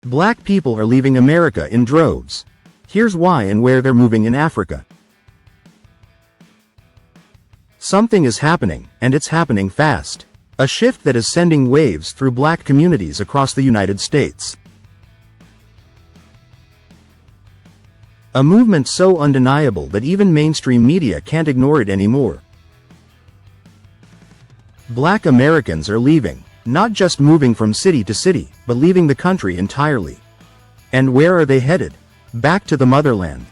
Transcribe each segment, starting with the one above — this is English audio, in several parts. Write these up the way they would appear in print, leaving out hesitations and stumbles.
Black people are leaving America in droves. Here's why and where they're moving in Africa. Something is happening, and it's happening fast. A shift that is sending waves through black communities across the United States. A movement so undeniable that even mainstream media can't ignore it anymore. Black Americans are leaving, not just moving from city to city, but leaving the country entirely. And where are they headed? Back to the motherland.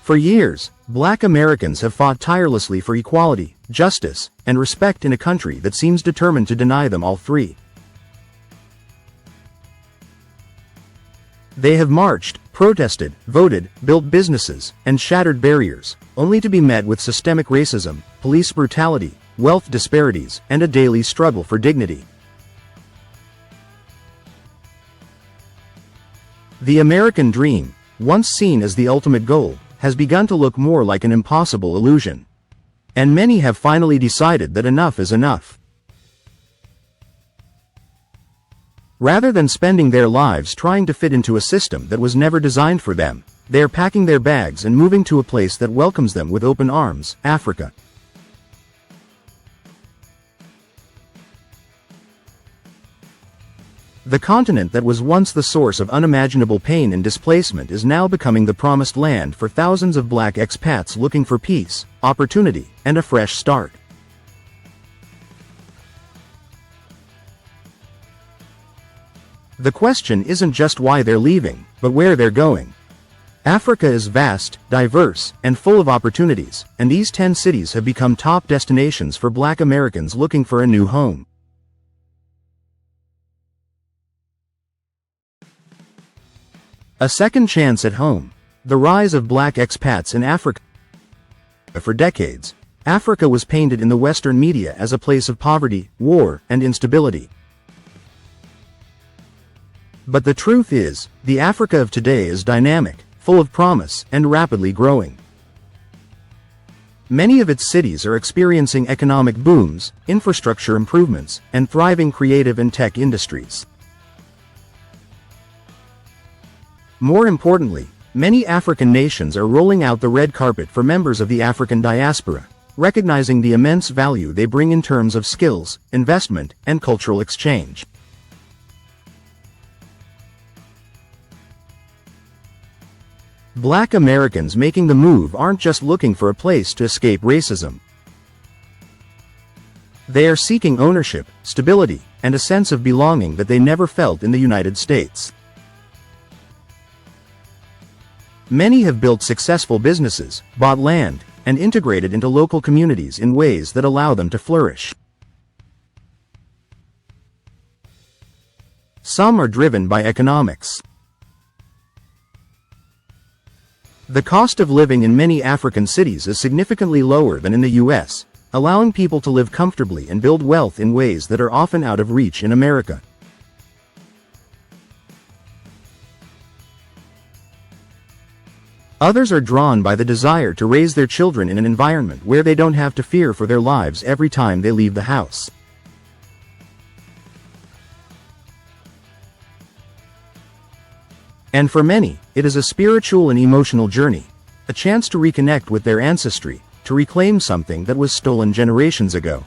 For years, black Americans have fought tirelessly for equality, justice, and respect in a country that seems determined to deny them all three. They have marched, protested, voted, built businesses, and shattered barriers, only to be met with systemic racism, police brutality, wealth disparities, and a daily struggle for dignity. The American dream, once seen as the ultimate goal, has begun to look more like an impossible illusion. And many have finally decided that enough is enough. Rather than spending their lives trying to fit into a system that was never designed for them, they are packing their bags and moving to a place that welcomes them with open arms, Africa. The continent that was once the source of unimaginable pain and displacement is now becoming the promised land for thousands of black expats looking for peace, opportunity, and a fresh start. The question isn't just why they're leaving, but where they're going. Africa is vast, diverse, and full of opportunities, and these 10 cities have become top destinations for black Americans looking for a new home. A second chance at home. The rise of black expats in Africa. For decades, Africa was painted in the Western media as a place of poverty, war, and instability. But the truth is, the Africa of today is dynamic, full of promise, and rapidly growing. Many of its cities are experiencing economic booms, infrastructure improvements, and thriving creative and tech industries. More importantly, many African nations are rolling out the red carpet for members of the African diaspora, recognizing the immense value they bring in terms of skills, investment, and cultural exchange. Black Americans making the move aren't just looking for a place to escape racism. They are seeking ownership, stability, and a sense of belonging that they never felt in the United States. Many have built successful businesses, bought land, and integrated into local communities in ways that allow them to flourish. Some are driven by economics. The cost of living in many African cities is significantly lower than in the US, allowing people to live comfortably and build wealth in ways that are often out of reach in America. Others are drawn by the desire to raise their children in an environment where they don't have to fear for their lives every time they leave the house. And for many, it is a spiritual and emotional journey, a chance to reconnect with their ancestry, to reclaim something that was stolen generations ago.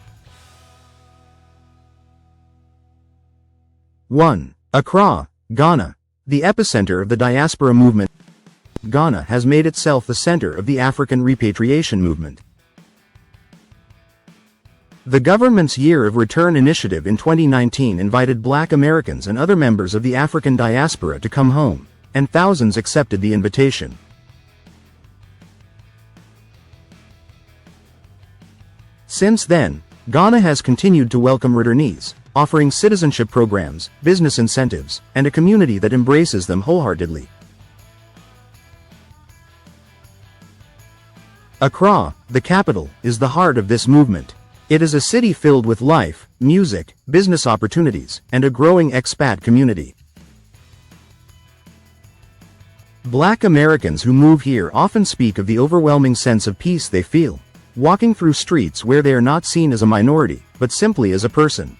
1. Accra, Ghana. The epicenter of the diaspora movement, Ghana has made itself the center of the African repatriation movement. The government's Year of Return initiative in 2019 invited black Americans and other members of the African diaspora to come home, and thousands accepted the invitation. Since then, Ghana has continued to welcome returnees, offering citizenship programs, business incentives, and a community that embraces them wholeheartedly. Accra, the capital, is the heart of this movement. It is a city filled with life, music, business opportunities, and a growing expat community. Black Americans who move here often speak of the overwhelming sense of peace they feel, walking through streets where they are not seen as a minority, but simply as a person.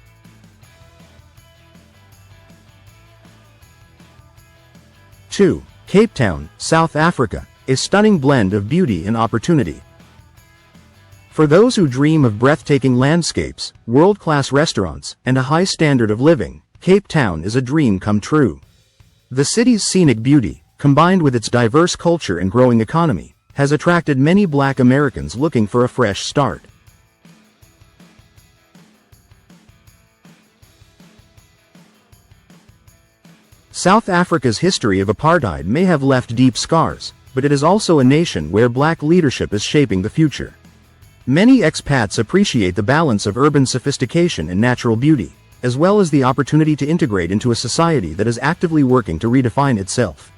2. Cape Town, South Africa, a stunning blend of beauty and opportunity. For those who dream of breathtaking landscapes, world-class restaurants, and a high standard of living, Cape Town is a dream come true. The city's scenic beauty, combined with its diverse culture and growing economy, has attracted many Black Americans looking for a fresh start. South Africa's history of apartheid may have left deep scars, but it is also a nation where Black leadership is shaping the future. Many expats appreciate the balance of urban sophistication and natural beauty, as well as the opportunity to integrate into a society that is actively working to redefine itself.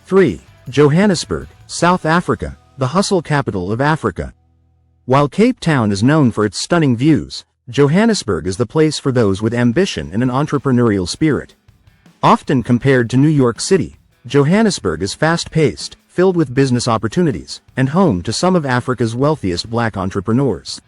Three. Johannesburg, South Africa, the hustle capital of Africa. While Cape Town is known for its stunning views, Johannesburg is the place for those with ambition and an entrepreneurial spirit. Often compared to New York City, Johannesburg is fast-paced, filled with business opportunities, and home to some of Africa's wealthiest Black entrepreneurs.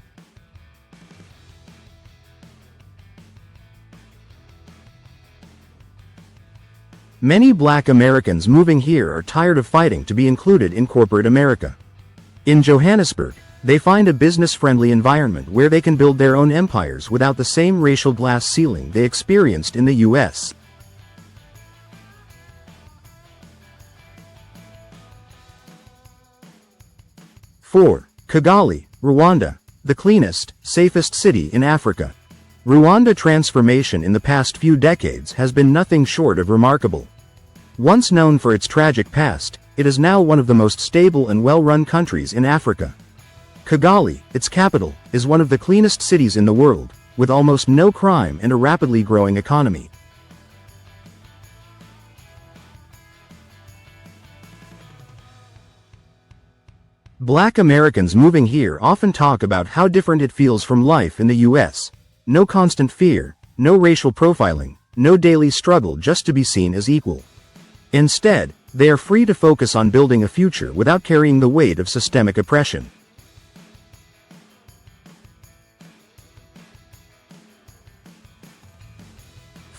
Many Black Americans moving here are tired of fighting to be included in corporate America. In Johannesburg, they find a business-friendly environment where they can build their own empires without the same racial glass ceiling they experienced in the U.S. 4. Kigali, Rwanda, the cleanest, safest city in Africa. Rwanda's transformation in the past few decades has been nothing short of remarkable. Once known for its tragic past, it is now one of the most stable and well-run countries in Africa. Kigali, its capital, is one of the cleanest cities in the world, with almost no crime and a rapidly growing economy. Black Americans moving here often talk about how different it feels from life in the U.S. No constant fear, no racial profiling, no daily struggle just to be seen as equal. Instead, they are free to focus on building a future without carrying the weight of systemic oppression.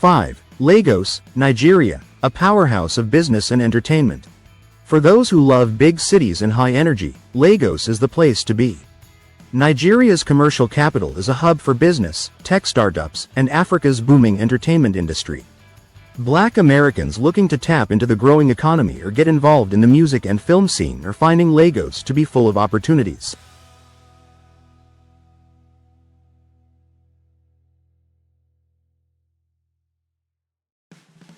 Five. Lagos, Nigeria, a powerhouse of business and entertainment. For those who love big cities and high energy, Lagos is the place to be. Nigeria's commercial capital is a hub for business, tech startups, and Africa's booming entertainment industry. Black Americans looking to tap into the growing economy or get involved in the music and film scene are finding Lagos to be full of opportunities.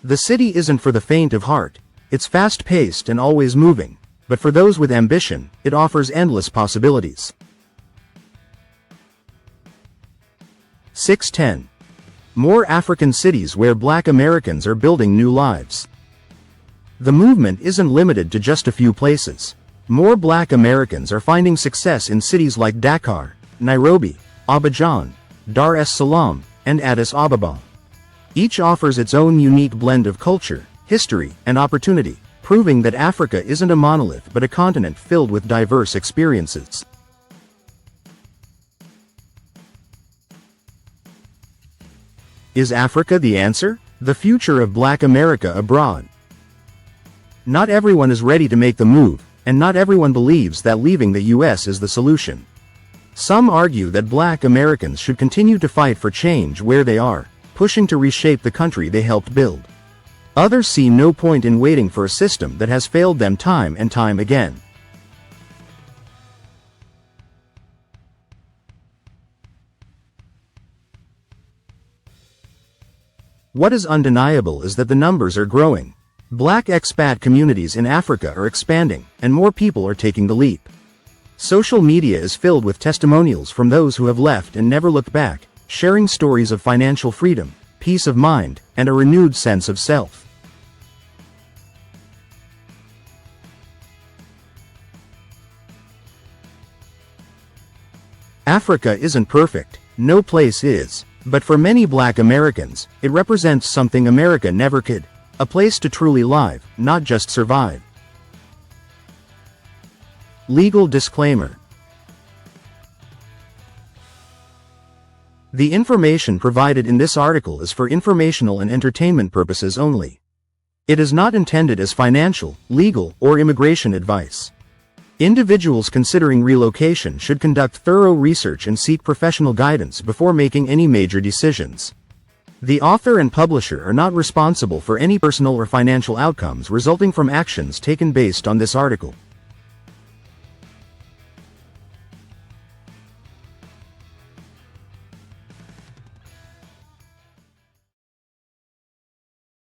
The city isn't for the faint of heart. It's fast-paced and always moving, but for those with ambition, it offers endless possibilities. 610. More African cities where Black Americans are building new lives. The movement isn't limited to just a few places. More Black Americans are finding success in cities like Dakar, Nairobi, Abidjan, Dar es Salaam, and Addis Ababa. Each offers its own unique blend of culture, history, and opportunity, proving that Africa isn't a monolith but a continent filled with diverse experiences. Is Africa the answer? The future of Black America abroad. Not everyone is ready to make the move, and not everyone believes that leaving the U.S. is the solution. Some argue that Black Americans should continue to fight for change where they are, pushing to reshape the country they helped build. Others see no point in waiting for a system that has failed them time and time again. What is undeniable is that the numbers are growing. Black expat communities in Africa are expanding, and more people are taking the leap. Social media is filled with testimonials from those who have left and never looked back, sharing stories of financial freedom, peace of mind, and a renewed sense of self. Africa isn't perfect, no place is, but for many Black Americans, it represents something America never could, a place to truly live, not just survive. Legal disclaimer. The information provided in this article is for informational and entertainment purposes only. It is not intended as financial, legal, or immigration advice. Individuals considering relocation should conduct thorough research and seek professional guidance before making any major decisions. The author and publisher are not responsible for any personal or financial outcomes resulting from actions taken based on this article.